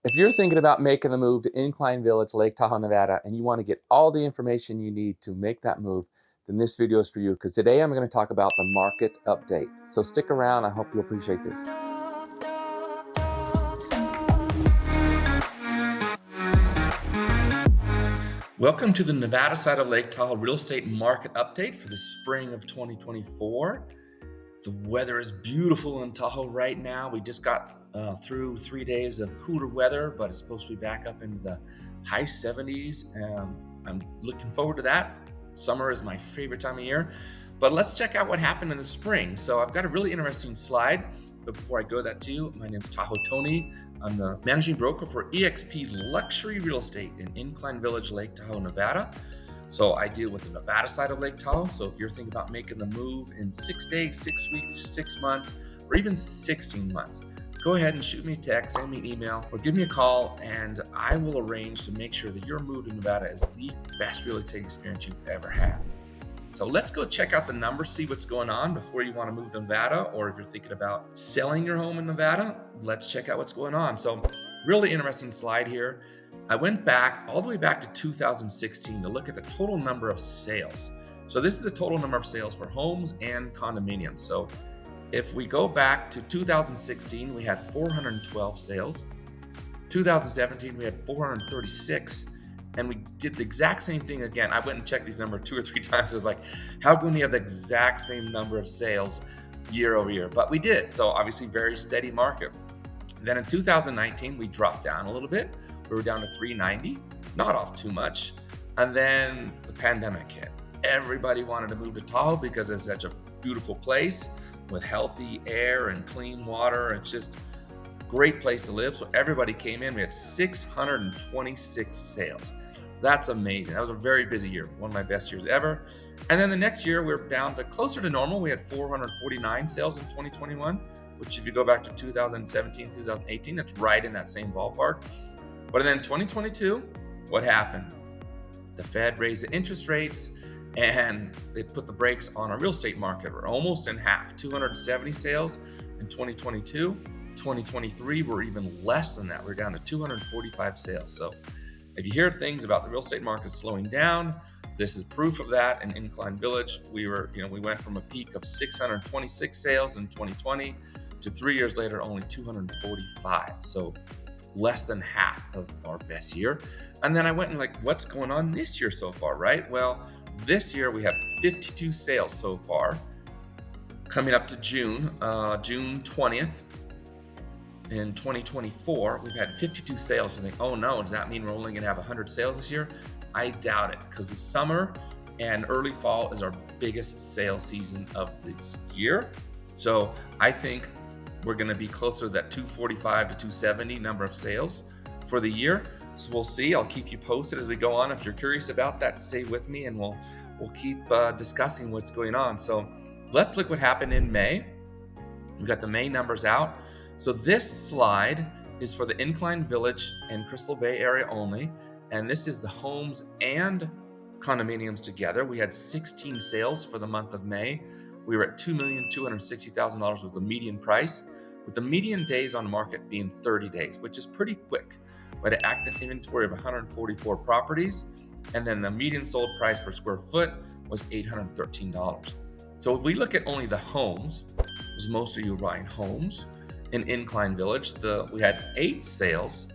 If you're thinking about making the move to Incline Village, Lake Tahoe, Nevada, and you want to get all the information you need to make that move, then this video is for you, because today I'm going to talk about the market update. So stick around. I hope you appreciate this. Welcome to the Nevada side of Lake Tahoe real estate market update for the spring of 2024. The weather is beautiful in Tahoe right now. We just got through 3 days of cooler weather, but it's supposed to be back up into the high 70s. I'm looking forward to that. Summer is my favorite time of year. But let's check out what happened in the spring. So I've got a really interesting slide. But before I go that to you, my name's Tahoe Tony. I'm the managing broker for eXp Luxury Real Estate in Incline Village, Lake Tahoe, Nevada. So I deal with the Nevada side of Lake Tahoe. So if you're thinking about making the move in 6 days, 6 weeks, 6 months, or even 16 months, go ahead and shoot me a text, send me an email, or give me a call, and I will arrange to make sure that your move to Nevada is the best real estate experience you've ever had. So let's go check out the numbers, see what's going on before you want to move to Nevada, or if you're thinking about selling your home in Nevada, let's check out what's going on. So really interesting slide here. I went back all the way back to 2016 to look at the total number of sales. So this is the total number of sales for homes and condominiums. So if we go back to 2016, we had 412 sales. 2017, we had 436. And we did the exact same thing again. I went and checked these numbers 2 or 3 times. I was like, how can we have the exact same number of sales year over year? But we did. So obviously very steady market. Then in 2019, we dropped down a little bit. We were down to 390, not off too much. And then the pandemic hit. Everybody wanted to move to Tahoe because it's such a beautiful place with healthy air and clean water. It's just a great place to live. So everybody came in. We had 626 sales. That's amazing. That was a very busy year, one of my best years ever. And then the next year, we were down to closer to normal. We had 449 sales in 2021, which if you go back to 2017, 2018, it's right in that same ballpark. But then in 2022, what happened? The Fed raised the interest rates and it put the brakes on our real estate market. We're almost in half, 270 sales in 2022. 2023, we're even less than that. We're down to 245 sales. So if you hear things about the real estate market slowing down, this is proof of that. In Incline Village, we went from a peak of 626 sales in 2020 to 3 years later, only 245. So less than half of our best year. And then I went and what's going on this year so far, right? Well, this year we have 52 sales so far. Coming up to June 20th. In 2024, we've had 52 sales. You think, oh no, does that mean we're only gonna have 100 sales this year? I doubt it, because the summer and early fall is our biggest sales season of this year. So I think we're gonna be closer to that 245 to 270 number of sales for the year. So we'll see. I'll keep you posted as we go on. If you're curious about that, stay with me and we'll keep discussing what's going on. So let's look what happened in May. We've got the May numbers out. So this slide is for the Incline Village and Crystal Bay area only. And this is the homes and condominiums together. We had 16 sales for the month of May. We were at $2,260,000 was the median price, with the median days on the market being 30 days, which is pretty quick. We had an active inventory of 144 properties, and then the median sold price per square foot was $813. So if we look at only the homes, as most of you are buying homes, in Incline Village, we had 8 sales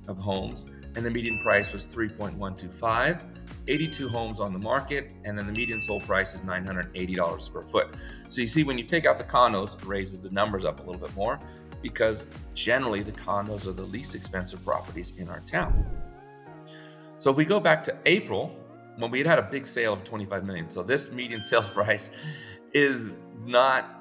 of homes, and the median price was $3.125. 82 homes on the market, and then the median sold price is $980 per foot. So you see, when you take out the condos, it raises the numbers up a little bit more, because generally the condos are the least expensive properties in our town. So if we go back to April, when we had a big sale of 25 million. So this median sales price is not,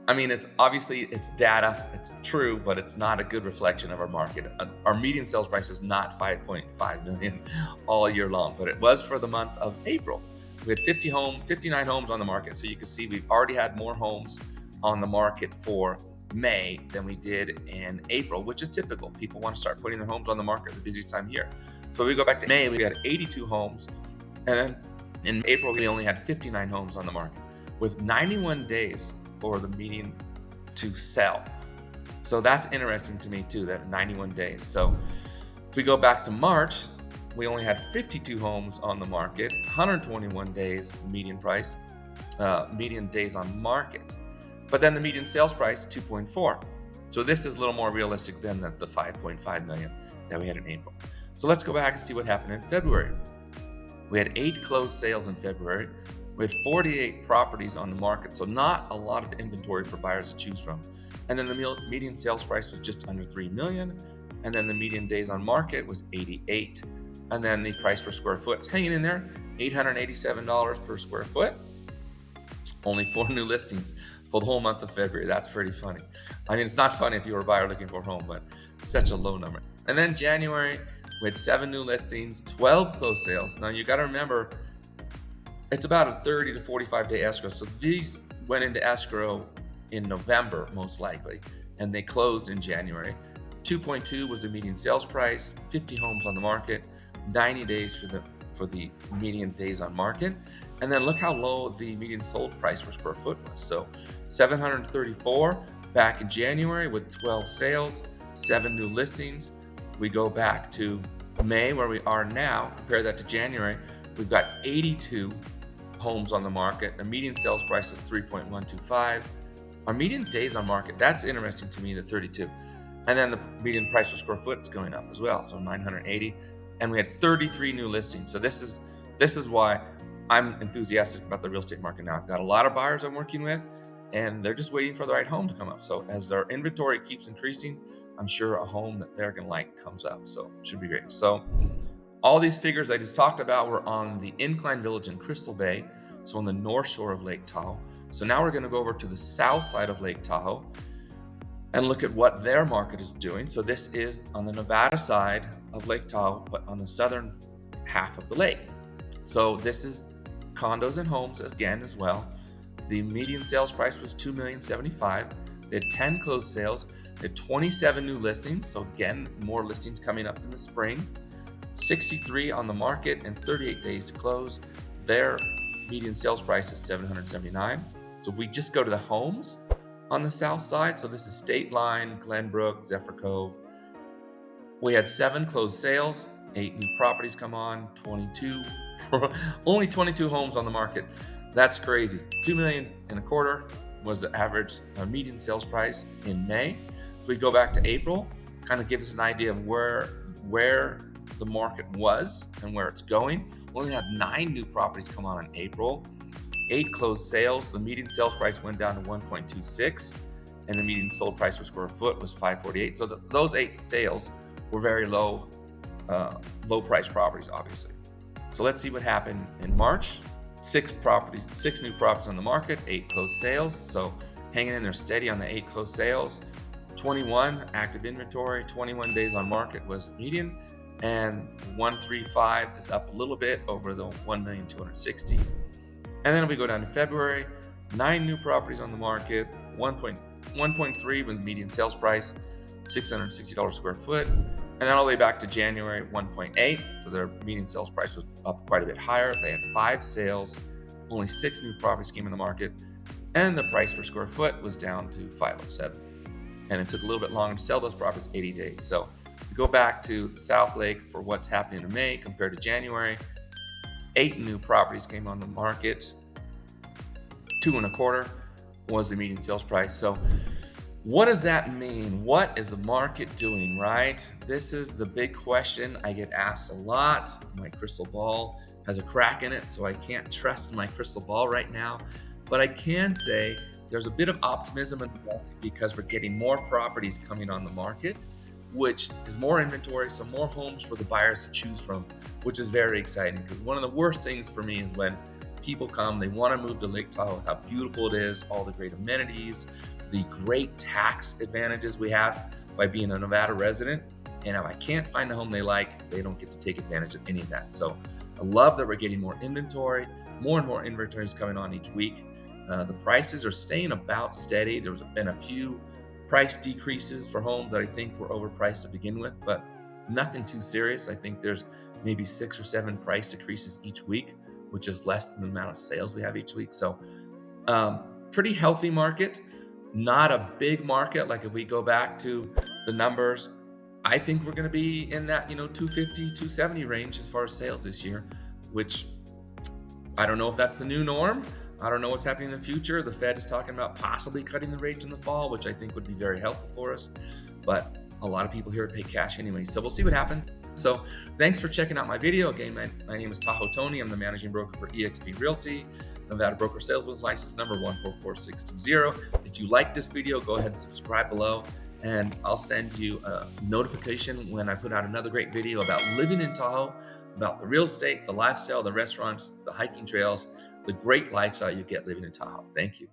it's obviously it's data, it's true, but it's not a good reflection of our market. Our median sales price is not 5.5 million all year long, but it was for the month of April. We had 59 homes on the market. So you can see we've already had more homes on the market for May than we did in April, which is typical. People want to start putting their homes on the market at the busiest time of year. So we go back to May, we had 82 homes, and then in April we only had 59 homes on the market, with 91 days for the median to sell. So that's interesting to me too, that 91 days. So If we go back to March, we only had 52 homes on the market, 121 days median price, median days on market. But then the median sales price, 2.4. So this is a little more realistic than the 5.5 million that we had in April. So let's go back and see what happened in February. We had 8 closed sales in February. We had 48 properties on the market, so not a lot of inventory for buyers to choose from. And then the median sales price was just under 3 million. And then the median days on market was 88. And then the price per square foot is hanging in there, $887 per square foot. Only 4 new listings for the whole month of February. That's pretty funny. I mean, it's not funny if you were a buyer looking for a home, but it's such a low number. And then January, we had 7 new listings, 12 closed sales. Now you got to remember, it's about a 30 to 45 day escrow. So these went into escrow in November, most likely, and they closed in January. 2.2 was the median sales price, 50 homes on the market, 90 days for the median days on market. And then look how low the median sold price per square foot was. So 734 back in January with 12 sales, 7 new listings. We go back to May, where we are now, compare that to January, we've got 82 homes on the market. The median sales price is 3.125. Our median days on market, that's interesting to me, the 32. And then the median price per square foot is going up as well, so 980. And we had 33 new listings. So this is why I'm enthusiastic about the real estate market now. I've got a lot of buyers I'm working with, and they're just waiting for the right home to come up. So as our inventory keeps increasing, I'm sure a home that they're going to like comes up. So it should be great. So all these figures I just talked about were on the Incline Village in Crystal Bay, so on the north shore of Lake Tahoe. So now we're going to go over to the south side of Lake Tahoe and look at what their market is doing. So this is on the Nevada side of Lake Tahoe, but on the southern half of the lake. So this is condos and homes again as well. The median sales price was $2,075,000. They had 10 closed sales. They had 27 new listings. So again, more listings coming up in the spring. 63 on the market and 38 days to close. Their median sales price is $779,000. So if we just go to the homes on the south side, so this is State Line, Glenbrook, Zephyr Cove, we had 7 closed sales, 8 new properties come on, 22, only 22 homes on the market. That's crazy. $2,250,000 was the average median sales price in May. So we go back to April, kind of gives us an idea of where the market was and where it's going. We only had 9 new properties come on in April, 8 closed sales. The median sales price went down to 1.26, and the median sold price per square foot was 548. So those 8 sales were very low price properties, obviously. So let's see what happened in March. 6 new properties on the market, 8 closed sales. So hanging in there steady on the 8 closed sales. 21 active inventory, 21 days on market was median, and 135 is up a little bit over the 1,260,000. And then we go down to February, 9 new properties on the market, 1.3 was median sales price, $660 a square foot. And then all the way back to January, 1.8. So their median sales price was up quite a bit higher. They had 5 sales, only 6 new properties came in the market, and the price per square foot was down to $507. And it took a little bit longer to sell those properties, 80 days. So we go back to South Lake for what's happening in May compared to January. 8 new properties came on the market. 2.25 was the median sales price. So what does that mean? What is the market doing, right? This is the big question I get asked a lot. My crystal ball has a crack in it, so I can't trust my crystal ball right now. But I can say there's a bit of optimism in the market because we're getting more properties coming on the market, which is more inventory, so more homes for the buyers to choose from, which is very exciting. Because one of the worst things for me is when people come, they want to move to Lake Tahoe, how beautiful it is, all the great amenities, the great tax advantages we have by being a Nevada resident. And if I can't find a home they like, they don't get to take advantage of any of that. So I love that we're getting more inventory. More and more inventory is coming on each week. The prices are staying about steady. There's been a few price decreases for homes that I think were overpriced to begin with, but nothing too serious. I think there's maybe 6 or 7 price decreases each week, which is less than the amount of sales we have each week. So pretty healthy market, not a big market. Like if we go back to the numbers I think we're going to be in that, 250, 270 range as far as sales this year, which I don't know if that's the new norm. I don't know what's happening in the future. The Fed is talking about possibly cutting the rates in the fall, which I think would be very helpful for us. But a lot of people here pay cash anyway. So we'll see what happens. So thanks for checking out my video. Again, my name is Tahoe Tony. I'm the managing broker for eXp Realty, Nevada Broker Salesman's License number 144620. If you like this video, go ahead and subscribe below, and I'll send you a notification when I put out another great video about living in Tahoe, about the real estate, the lifestyle, the restaurants, the hiking trails, the great lifestyle you get living in Tahoe. Thank you.